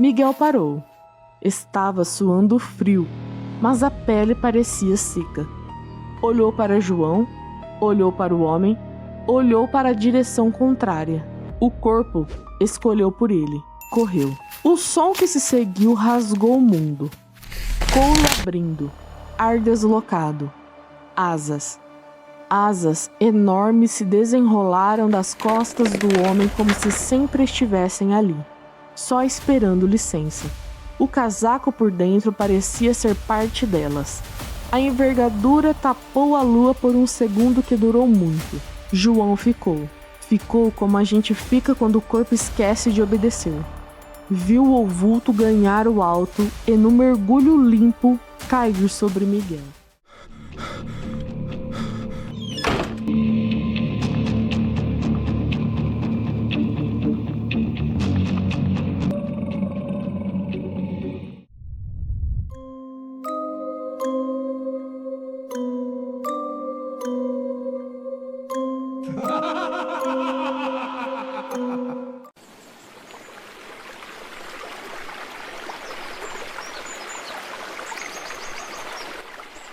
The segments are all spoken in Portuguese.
Miguel parou. Estava suando frio, mas a pele parecia seca. Olhou para João, olhou para o homem, olhou para a direção contrária. O corpo escolheu por ele. Correu. O som que se seguiu rasgou o mundo. Couro abrindo, ar deslocado, asas. Asas enormes se desenrolaram das costas do homem como se sempre estivessem ali, só esperando licença. O casaco por dentro parecia ser parte delas. A envergadura tapou a lua por um segundo que durou muito. João ficou. Ficou como a gente fica quando o corpo esquece de obedecer. Viu o vulto ganhar o alto e, no mergulho limpo, cair sobre Miguel.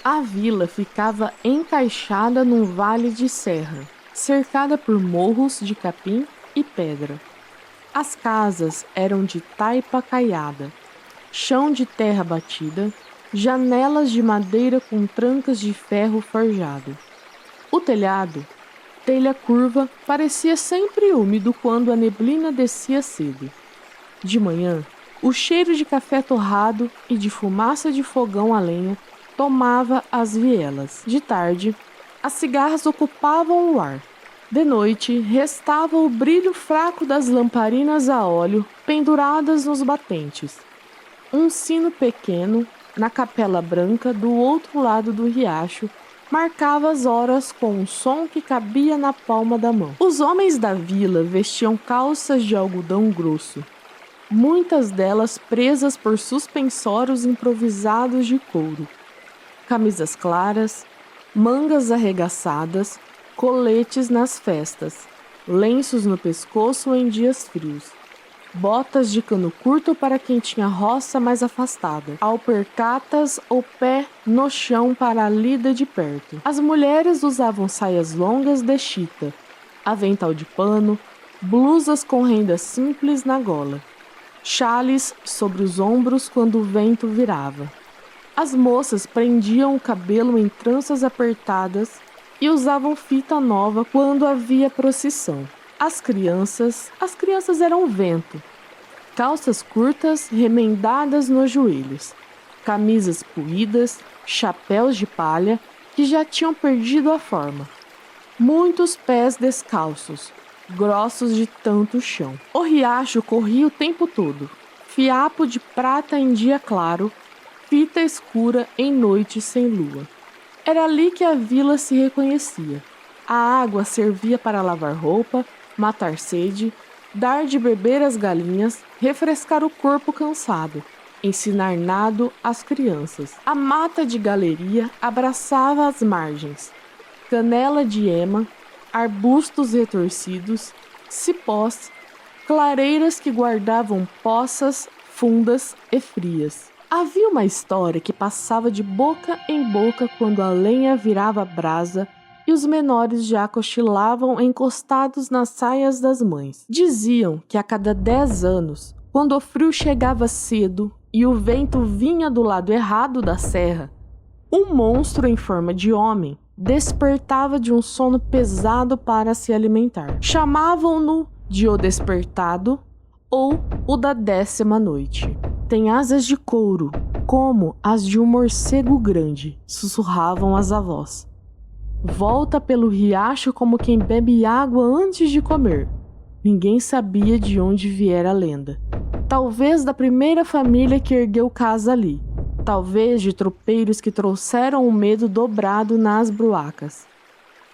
A vila ficava encaixada num vale de serra, cercada por morros de capim e pedra. As casas eram de taipa caiada, chão de terra batida, janelas de madeira com trancas de ferro forjado. O telhado, telha curva, parecia sempre úmido quando a neblina descia cedo. De manhã, o cheiro de café torrado e de fumaça de fogão a lenha tomava as vielas. De tarde, as cigarras ocupavam o ar. De noite, restava o brilho fraco das lamparinas a óleo penduradas nos batentes. Um sino pequeno, na capela branca do outro lado do riacho, marcava as horas com um som que cabia na palma da mão. Os homens da vila vestiam calças de algodão grosso, muitas delas presas por suspensórios improvisados de couro. Camisas claras, mangas arregaçadas, coletes nas festas, lenços no pescoço em dias frios, botas de cano curto para quem tinha roça mais afastada, alpercatas ou pé no chão para a lida de perto. As mulheres usavam saias longas de chita, avental de pano, blusas com rendas simples na gola, chales sobre os ombros quando o vento virava. As moças prendiam o cabelo em tranças apertadas e usavam fita nova quando havia procissão. As crianças eram vento. Calças curtas remendadas nos joelhos, camisas puídas, chapéus de palha que já tinham perdido a forma. Muitos pés descalços, grossos de tanto chão. O riacho corria o tempo todo, fiapo de prata em dia claro, fita escura em noite sem lua. Era ali que a vila se reconhecia. A água servia para lavar roupa, matar sede, dar de beber às galinhas, refrescar o corpo cansado, ensinar nado às crianças. A mata de galeria abraçava as margens, canela de ema, arbustos retorcidos, cipós, clareiras que guardavam poças, fundas e frias. Havia uma história que passava de boca em boca quando a lenha virava brasa e os menores já cochilavam encostados nas saias das mães. Diziam que a cada 10 anos, quando o frio chegava cedo e o vento vinha do lado errado da serra, um monstro em forma de homem despertava de um sono pesado para se alimentar. Chamavam-no de o despertado ou o da 10ª noite. Tem asas de couro, como as de um morcego grande, sussurravam as avós. Volta pelo riacho como quem bebe água antes de comer. Ninguém sabia de onde viera a lenda. Talvez da primeira família que ergueu casa ali. Talvez de tropeiros que trouxeram o medo dobrado nas bruacas.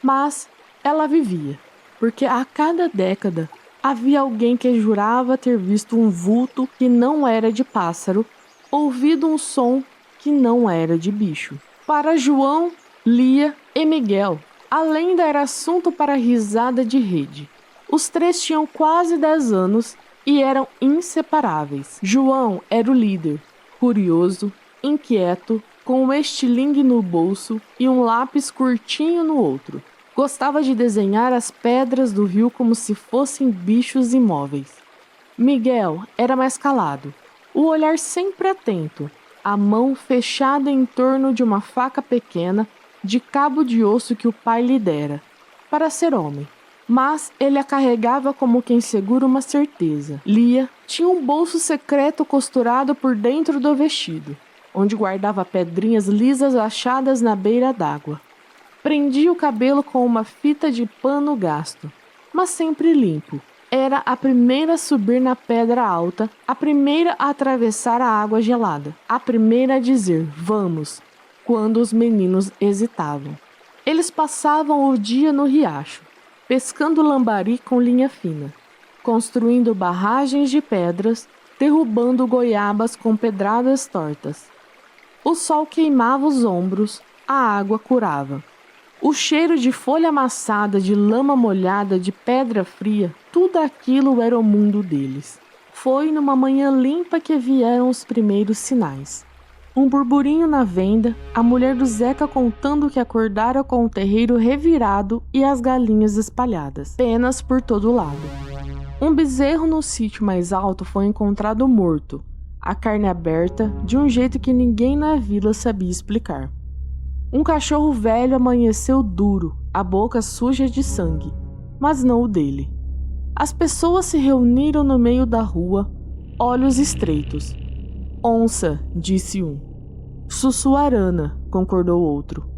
Mas ela vivia, porque a cada década havia alguém que jurava ter visto um vulto que não era de pássaro, ouvido um som que não era de bicho. Para João, Lia e Miguel, a lenda era assunto para risada de rede. Os três tinham quase 10 anos e eram inseparáveis. João era o líder, curioso, inquieto, com um estilingue no bolso e um lápis curtinho no outro. Gostava de desenhar as pedras do rio como se fossem bichos imóveis. Miguel era mais calado, o olhar sempre atento, a mão fechada em torno de uma faca pequena de cabo de osso que o pai lhe dera, para ser homem. Mas ele a carregava como quem segura uma certeza. Lia tinha um bolso secreto costurado por dentro do vestido, onde guardava pedrinhas lisas achadas na beira d'água. Prendia o cabelo com uma fita de pano gasto, mas sempre limpo. Era a primeira a subir na pedra alta, a primeira a atravessar a água gelada, a primeira a dizer "vamos", quando os meninos hesitavam. Eles passavam o dia no riacho, pescando lambari com linha fina, construindo barragens de pedras, derrubando goiabas com pedradas tortas. O sol queimava os ombros, a água curava. O cheiro de folha amassada, de lama molhada, de pedra fria, tudo aquilo era o mundo deles. Foi numa manhã limpa que vieram os primeiros sinais. Um burburinho na venda, a mulher do Zeca contando que acordara com o terreiro revirado e as galinhas espalhadas, penas por todo lado. Um bezerro no sítio mais alto foi encontrado morto, a carne aberta, de um jeito que ninguém na vila sabia explicar. Um cachorro velho amanheceu duro, a boca suja de sangue, mas não o dele. As pessoas se reuniram no meio da rua, olhos estreitos. Onça, disse um. Sussuarana, concordou outro.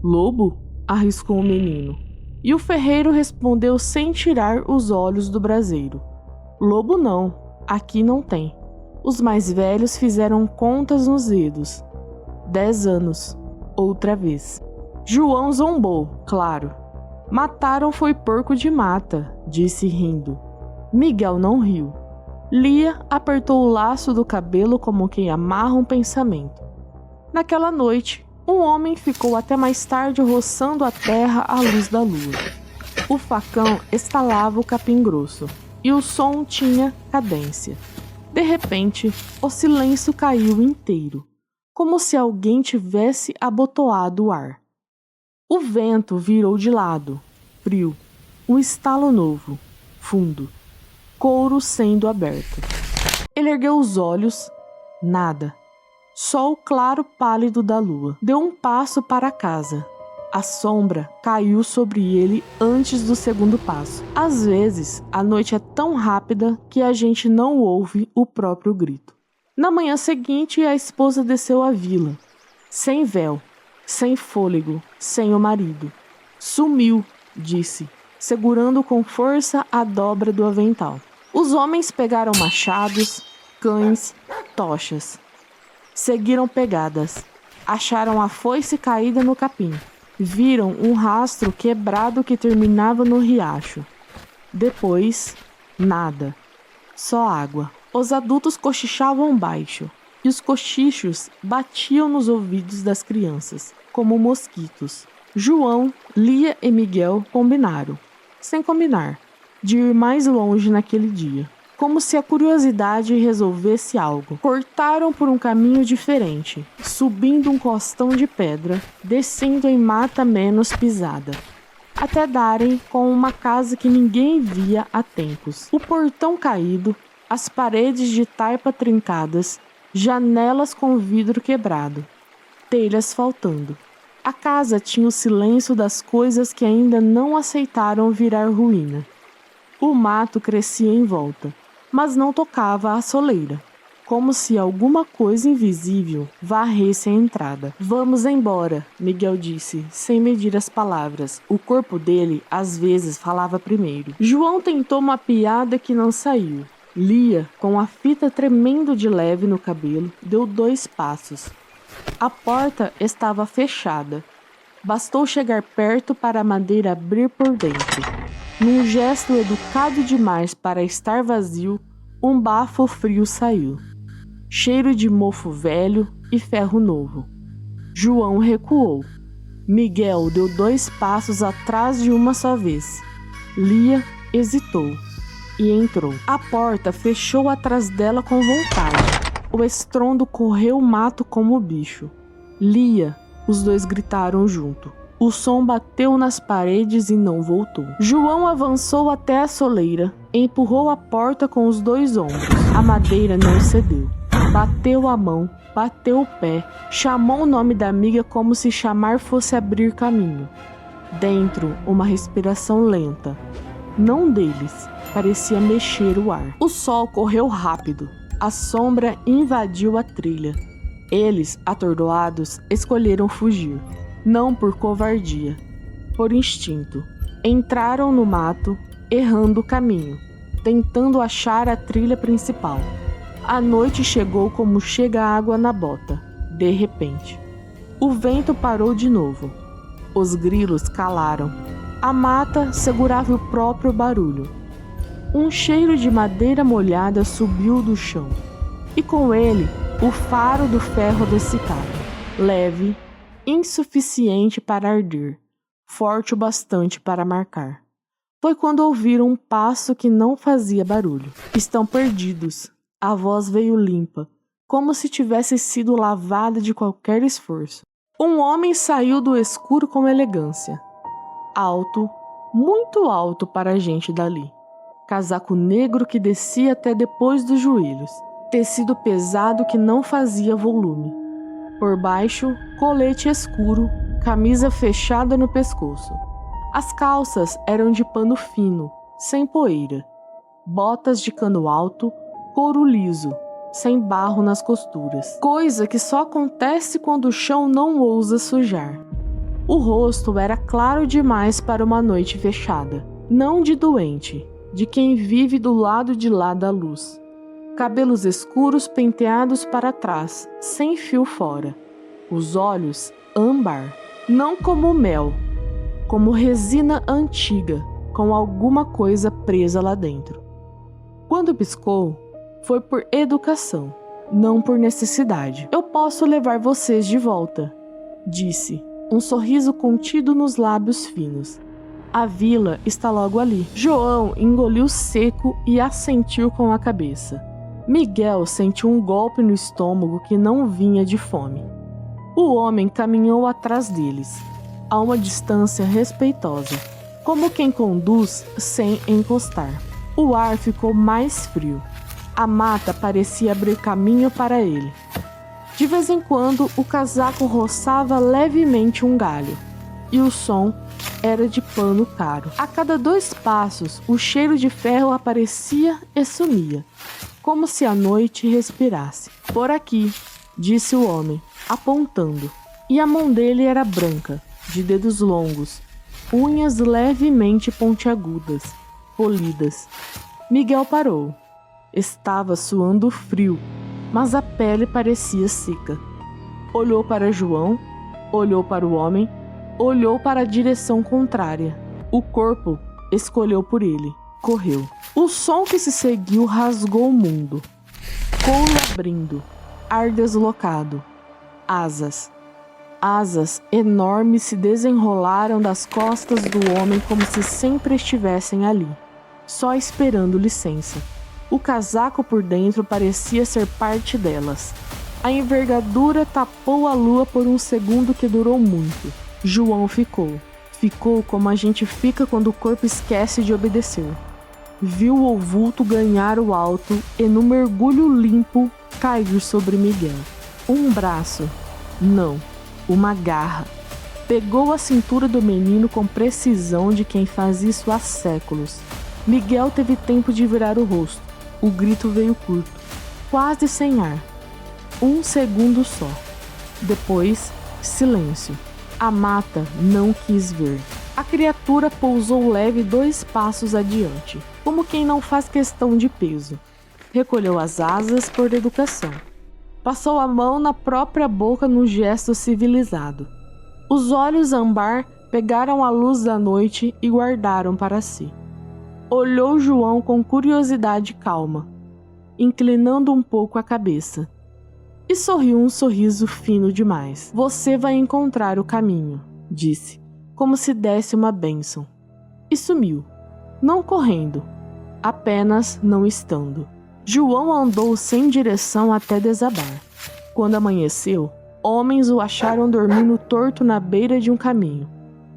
Lobo? Arriscou o menino. E o ferreiro respondeu sem tirar os olhos do braseiro. Lobo não, aqui não tem. Os mais velhos fizeram contas nos dedos. 10 anos, outra vez. João zombou, claro. Mataram foi porco de mata, disse rindo. Miguel não riu. Lia apertou o laço do cabelo como quem amarra um pensamento. Naquela noite, um homem ficou até mais tarde roçando a terra à luz da lua. O facão estalava o capim grosso, e o som tinha cadência. De repente, o silêncio caiu inteiro, como se alguém tivesse abotoado o ar. O vento virou de lado, frio, um estalo novo, fundo. Couro sendo aberto. Ele ergueu os olhos. Nada. Só o claro pálido da lua. Deu um passo para casa. A sombra caiu sobre ele antes do segundo passo. Às vezes, a noite é tão rápida que a gente não ouve o próprio grito. Na manhã seguinte, a esposa desceu à vila. Sem véu, sem fôlego, sem o marido. Sumiu, disse, segurando com força a dobra do avental. Os homens pegaram machados, cães, tochas. Seguiram pegadas. Acharam a foice caída no capim. Viram um rastro quebrado que terminava no riacho. Depois, nada. Só água. Os adultos cochichavam baixo, e os cochichos batiam nos ouvidos das crianças, como mosquitos. João, Lia e Miguel combinaram, sem combinar, de ir mais longe naquele dia, como se a curiosidade resolvesse algo. Cortaram por um caminho diferente, subindo um costão de pedra, descendo em mata menos pisada, até darem com uma casa que ninguém via há tempos. O portão caído, as paredes de taipa trincadas, janelas com vidro quebrado, telhas faltando. A casa tinha o silêncio das coisas que ainda não aceitaram virar ruína. O mato crescia em volta, mas não tocava a soleira, como se alguma coisa invisível varresse a entrada. Vamos embora, Miguel disse, sem medir as palavras. O corpo dele, às vezes, falava primeiro. João tentou uma piada que não saiu. Lia, com a fita tremendo de leve no cabelo, deu 2 passos. A porta estava fechada. Bastou chegar perto para a madeira abrir por dentro. Num gesto educado demais para estar vazio, um bafo frio saiu. Cheiro de mofo velho e ferro novo. João recuou. Miguel deu 2 passos atrás de uma só vez. Lia hesitou. e entrou. A porta fechou atrás dela com vontade. O estrondo correu o mato como bicho. Lia, os dois gritaram junto. O som bateu nas paredes e não voltou. João avançou até a soleira, empurrou a porta com os dois ombros. A madeira não cedeu. Bateu a mão, bateu o pé, chamou o nome da amiga como se chamar fosse abrir caminho. Dentro, uma respiração lenta. Não deles, parecia mexer o ar. O sol correu rápido. A sombra invadiu a trilha. Eles, atordoados, escolheram fugir. Não por covardia, por instinto. Entraram no mato, errando o caminho, tentando achar a trilha principal. A noite chegou como chega a água na bota, de repente. O vento parou de novo. Os grilos calaram. A mata segurava o próprio barulho. Um cheiro de madeira molhada subiu do chão. E com ele, o faro do ferro adocicado, leve, insuficiente para arder, forte o bastante para marcar. Foi quando ouviram um passo que não fazia barulho. Estão perdidos. A voz veio limpa, como se tivesse sido lavada de qualquer esforço. Um homem saiu do escuro com elegância. Alto, muito alto para a gente dali. Casaco negro que descia até depois dos joelhos. Tecido pesado que não fazia volume. Por baixo, colete escuro, camisa fechada no pescoço. As calças eram de pano fino, sem poeira. Botas de cano alto, couro liso, sem barro nas costuras. Coisa que só acontece quando o chão não ousa sujar. O rosto era claro demais para uma noite fechada. Não de doente, de quem vive do lado de lá da luz. Cabelos escuros penteados para trás, sem fio fora. Os olhos, âmbar, não como mel, como resina antiga, com alguma coisa presa lá dentro. Quando piscou, foi por educação, não por necessidade. Eu posso levar vocês de volta, disse, um sorriso contido nos lábios finos. A vila está logo ali. João engoliu seco e assentiu com a cabeça. Miguel sentiu um golpe no estômago que não vinha de fome. O homem caminhou atrás deles, a uma distância respeitosa, como quem conduz sem encostar. O ar ficou mais frio. A mata parecia abrir caminho para ele. De vez em quando, o casaco roçava levemente um galho, e o som era de pano caro. A cada 2 passos, o cheiro de ferro aparecia e sumia, como se a noite respirasse. Por aqui, disse o homem, apontando, e a mão dele era branca, de dedos longos, unhas levemente pontiagudas, polidas. Miguel parou. Estava suando frio, mas a pele parecia seca. Olhou para João, olhou para o homem, olhou para a direção contrária. O corpo escolheu por ele. Correu. O som que se seguiu rasgou o mundo. Couro abrindo. Ar deslocado. Asas. Asas enormes se desenrolaram das costas do homem como se sempre estivessem ali, só esperando licença. O casaco por dentro parecia ser parte delas. A envergadura tapou a lua por um segundo que durou muito. João ficou. Ficou como a gente fica quando o corpo esquece de obedecer. Viu o vulto ganhar o alto e, no mergulho limpo, cair sobre Miguel. Um braço. Não, uma garra. Pegou a cintura do menino com precisão de quem faz isso há séculos. Miguel teve tempo de virar o rosto. O grito veio curto, quase sem ar. 1 segundo só. Depois, silêncio. A mata não quis ver. A criatura pousou leve 2 passos adiante, como quem não faz questão de peso. Recolheu as asas por educação. Passou a mão na própria boca num gesto civilizado. Os olhos âmbar pegaram a luz da noite e guardaram para si. Olhou João com curiosidade calma, inclinando um pouco a cabeça. E sorriu um sorriso fino demais. Você vai encontrar o caminho, disse, como se desse uma bênção. E sumiu, não correndo, apenas não estando. João andou sem direção até desabar. Quando amanheceu, homens o acharam dormindo torto na beira de um caminho.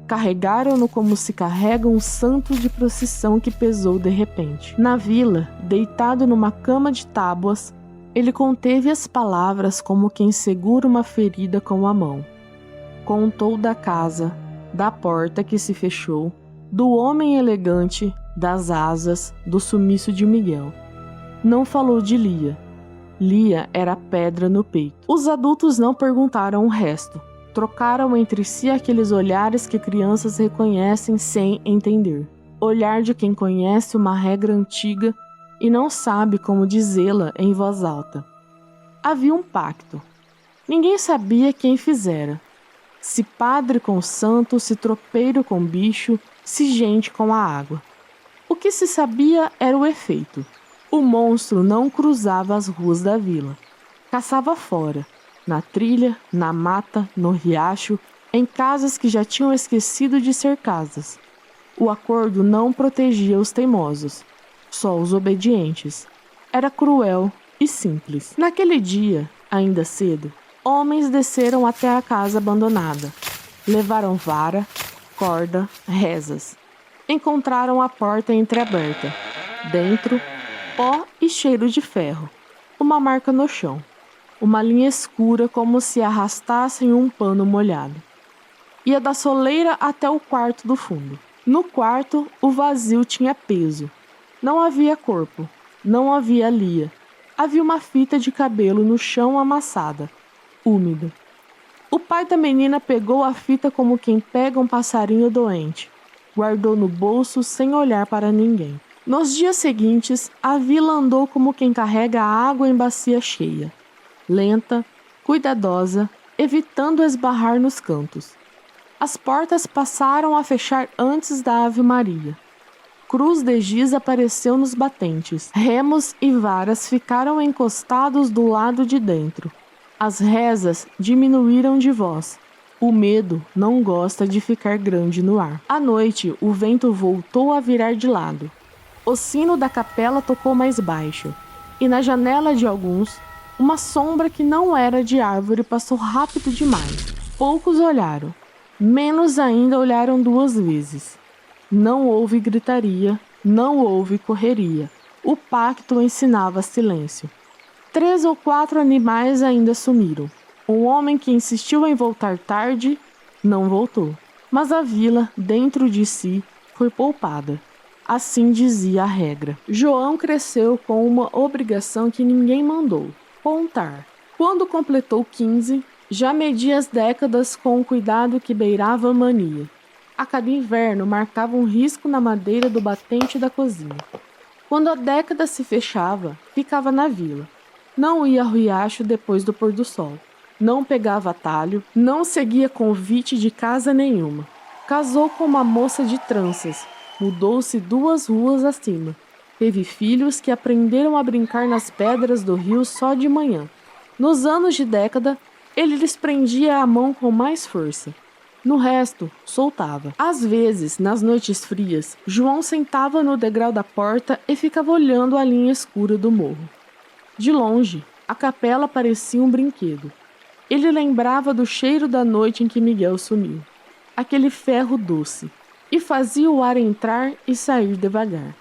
Carregaram-no como se carrega um santo de procissão que pesou de repente. Na vila, deitado numa cama de tábuas, ele conteve as palavras como quem segura uma ferida com a mão. Contou da casa, da porta que se fechou, do homem elegante, das asas, do sumiço de Miguel. Não falou de Lia. Lia era pedra no peito. Os adultos não perguntaram o resto. Trocaram entre si aqueles olhares que crianças reconhecem sem entender. Olhar de quem conhece uma regra antiga e não sabe como dizê-la em voz alta. Havia um pacto. Ninguém sabia quem fizera. Se padre com santo, se tropeiro com bicho, se gente com a água. O que se sabia era o efeito. O monstro não cruzava as ruas da vila. Caçava fora. Na trilha, na mata, no riacho, em casas que já tinham esquecido de ser casas. O acordo não protegia os teimosos, só os obedientes. Era cruel e simples. Naquele dia, ainda cedo, homens desceram até a casa abandonada. Levaram vara, corda, rezas. Encontraram a porta entreaberta. Dentro, pó e cheiro de ferro. Uma marca no chão. Uma linha escura como se arrastassem um pano molhado. Ia da soleira até o quarto do fundo. No quarto, o vazio tinha peso. Não havia corpo. Não havia Lia. Havia uma fita de cabelo no chão amassada, úmida. O pai da menina pegou a fita como quem pega um passarinho doente. Guardou no bolso sem olhar para ninguém. Nos dias seguintes, a vila andou como quem carrega a água em bacia cheia. Lenta, cuidadosa, evitando esbarrar nos cantos. As portas passaram a fechar antes da Ave Maria. Cruz de giz apareceu nos batentes. Remos e varas ficaram encostados do lado de dentro. As rezas diminuíram de voz. O medo não gosta de ficar grande no ar. À noite, o vento voltou a virar de lado. O sino da capela tocou mais baixo, e na janela de alguns, uma sombra que não era de árvore passou rápido demais. Poucos olharam. Menos ainda olharam 2 vezes. Não houve gritaria, não houve correria. O pacto ensinava silêncio. 3 ou 4 animais ainda sumiram. Um homem que insistiu em voltar tarde, não voltou. Mas a vila, dentro de si, foi poupada. Assim dizia a regra. João cresceu com uma obrigação que ninguém mandou. Contar. Quando completou 15, já media as décadas com um cuidado que beirava a mania. A cada inverno marcava um risco na madeira do batente da cozinha. Quando a década se fechava, ficava na vila. Não ia ao riacho depois do pôr do sol. Não pegava atalho, não seguia convite de casa nenhuma. Casou com uma moça de tranças, mudou-se 2 ruas acima. Teve filhos que aprenderam a brincar nas pedras do rio só de manhã. Nos anos de década, ele lhes prendia a mão com mais força. No resto, soltava. Às vezes, nas noites frias, João sentava no degrau da porta e ficava olhando a linha escura do morro. De longe, a capela parecia um brinquedo. Ele lembrava do cheiro da noite em que Miguel sumiu. Aquele ferro doce. E fazia o ar entrar e sair devagar,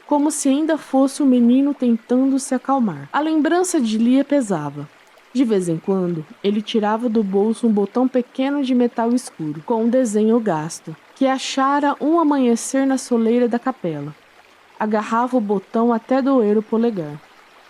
como se ainda fosse um menino tentando se acalmar. A lembrança de Lia pesava. De vez em quando, ele tirava do bolso um botão pequeno de metal escuro, com um desenho gasto, que achara um amanhecer na soleira da capela. Agarrava o botão até doer o polegar.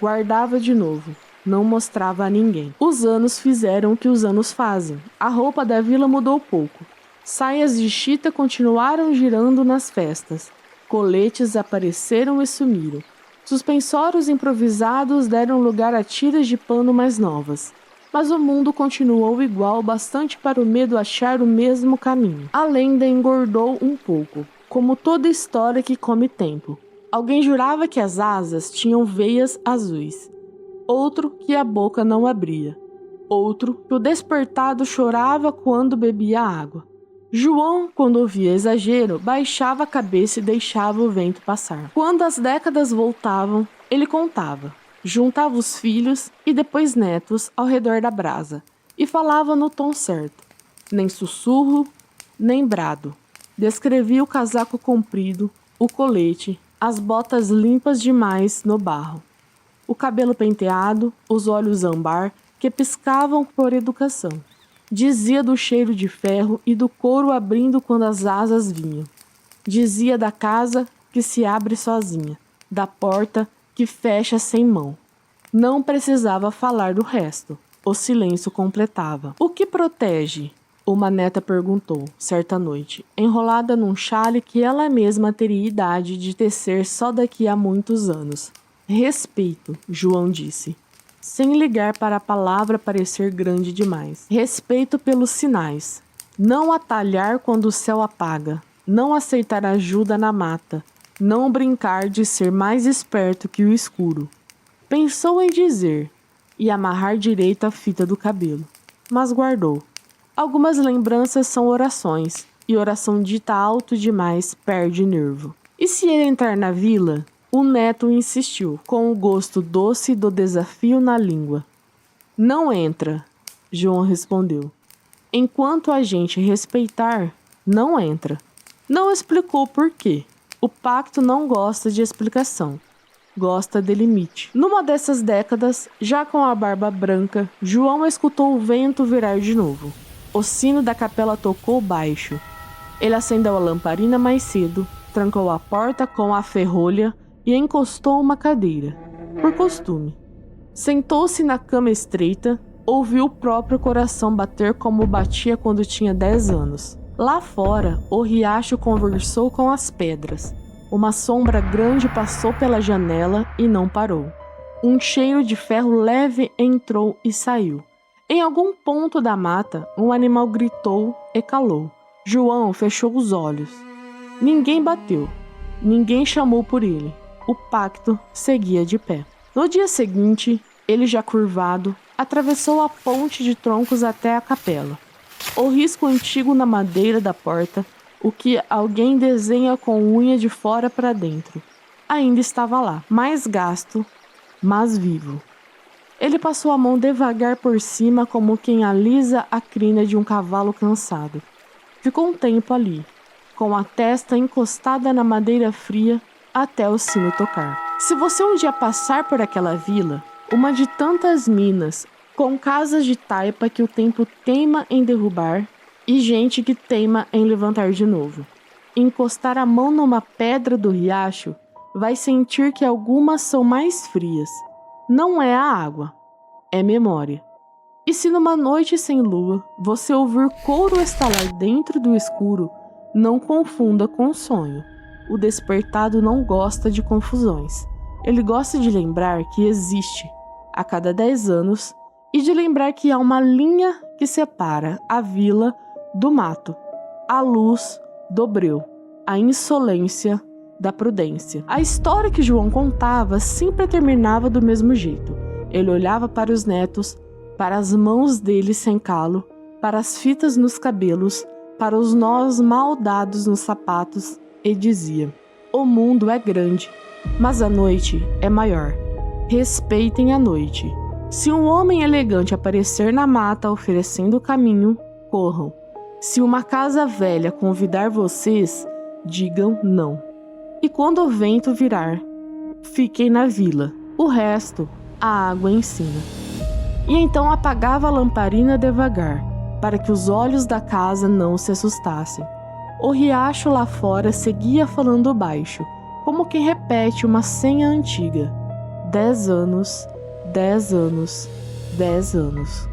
Guardava de novo. Não mostrava a ninguém. Os anos fizeram o que os anos fazem. A roupa da vila mudou pouco. Saias de chita continuaram girando nas festas. Coletes apareceram e sumiram. Suspensórios improvisados deram lugar a tiras de pano mais novas. Mas o mundo continuou igual bastante para o medo achar o mesmo caminho. A lenda engordou um pouco, como toda história que come tempo. Alguém jurava que as asas tinham veias azuis. Outro que a boca não abria. Outro que o despertado chorava quando bebia água. João, quando ouvia exagero, baixava a cabeça e deixava o vento passar. Quando as décadas voltavam, ele contava, juntava os filhos e depois netos ao redor da brasa e falava no tom certo, nem sussurro, nem brado. Descrevia o casaco comprido, o colete, as botas limpas demais no barro, o cabelo penteado, os olhos âmbar que piscavam por educação. Dizia do cheiro de ferro e do couro abrindo quando as asas vinham. Dizia da casa que se abre sozinha, da porta que fecha sem mão. Não precisava falar do resto. O silêncio completava. O que protege? Uma neta perguntou, certa noite, enrolada num chale que ela mesma teria idade de tecer só daqui a muitos anos. Respeito, João disse, sem ligar para a palavra parecer grande demais. Respeito pelos sinais. Não atalhar quando o céu apaga. Não aceitar ajuda na mata. Não brincar de ser mais esperto que o escuro. Pensou em dizer e amarrar direito a fita do cabelo, mas guardou. Algumas lembranças são orações, e oração dita alto demais perde nervo. E se ele entrar na vila? O neto insistiu, com o gosto doce do desafio na língua. Não entra, João respondeu. Enquanto a gente respeitar, não entra. Não explicou por quê. O pacto não gosta de explicação. Gosta de limite. Numa dessas décadas, já com a barba branca, João escutou o vento virar de novo. O sino da capela tocou baixo. Ele acendeu a lamparina mais cedo, trancou a porta com a ferrolha e encostou uma cadeira, por costume. Sentou-se na cama estreita, ouviu o próprio coração bater como batia quando tinha 10 anos. Lá fora, o riacho conversou com as pedras. Uma sombra grande passou pela janela e não parou. Um cheiro de ferro leve entrou e saiu. Em algum ponto da mata, um animal gritou e calou. João fechou os olhos. Ninguém bateu. Ninguém chamou por ele. O pacto seguia de pé. No dia seguinte, ele já curvado, atravessou a ponte de troncos até a capela. O risco antigo na madeira da porta, o que alguém desenha com unha de fora para dentro, ainda estava lá, mais gasto, mas vivo. Ele passou a mão devagar por cima como quem alisa a crina de um cavalo cansado. Ficou um tempo ali, com a testa encostada na madeira fria até o sino tocar. Se você um dia passar por aquela vila, uma de tantas minas, com casas de taipa que o tempo teima em derrubar e gente que teima em levantar de novo, encostar a mão numa pedra do riacho, vai sentir que algumas são mais frias. Não é a água, é memória. E se numa noite sem lua você ouvir couro estalar dentro do escuro, não confunda com sonho. O despertado não gosta de confusões. Ele gosta de lembrar que existe, a cada 10 anos, e de lembrar que há uma linha que separa a vila do mato, a luz do breu, a insolência da prudência. A história que João contava sempre terminava do mesmo jeito. Ele olhava para os netos, para as mãos deles sem calo, para as fitas nos cabelos, para os nós mal dados nos sapatos e dizia: o mundo é grande, mas a noite é maior. Respeitem a noite. Se um homem elegante aparecer na mata oferecendo o caminho, corram. Se uma casa velha convidar vocês, digam não. E quando o vento virar, fiquem na vila. O resto, a água ensina. E então apagava a lamparina devagar, para que os olhos da casa não se assustassem. O riacho lá fora seguia falando baixo, como quem repete uma senha antiga. 10 anos, 10 anos, 10 anos.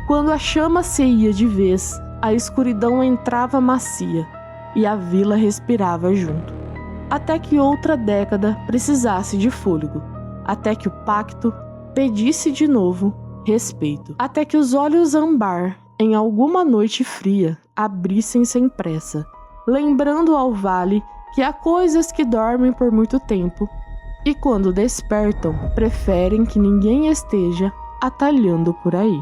Quando a chama se ia de vez, a escuridão entrava macia e a vila respirava junto. Até que outra década precisasse de fôlego, até que o pacto pedisse de novo respeito, até que os olhos âmbar, em alguma noite fria, abrissem sem pressa, lembrando ao vale que há coisas que dormem por muito tempo e quando despertam, preferem que ninguém esteja atalhando por aí.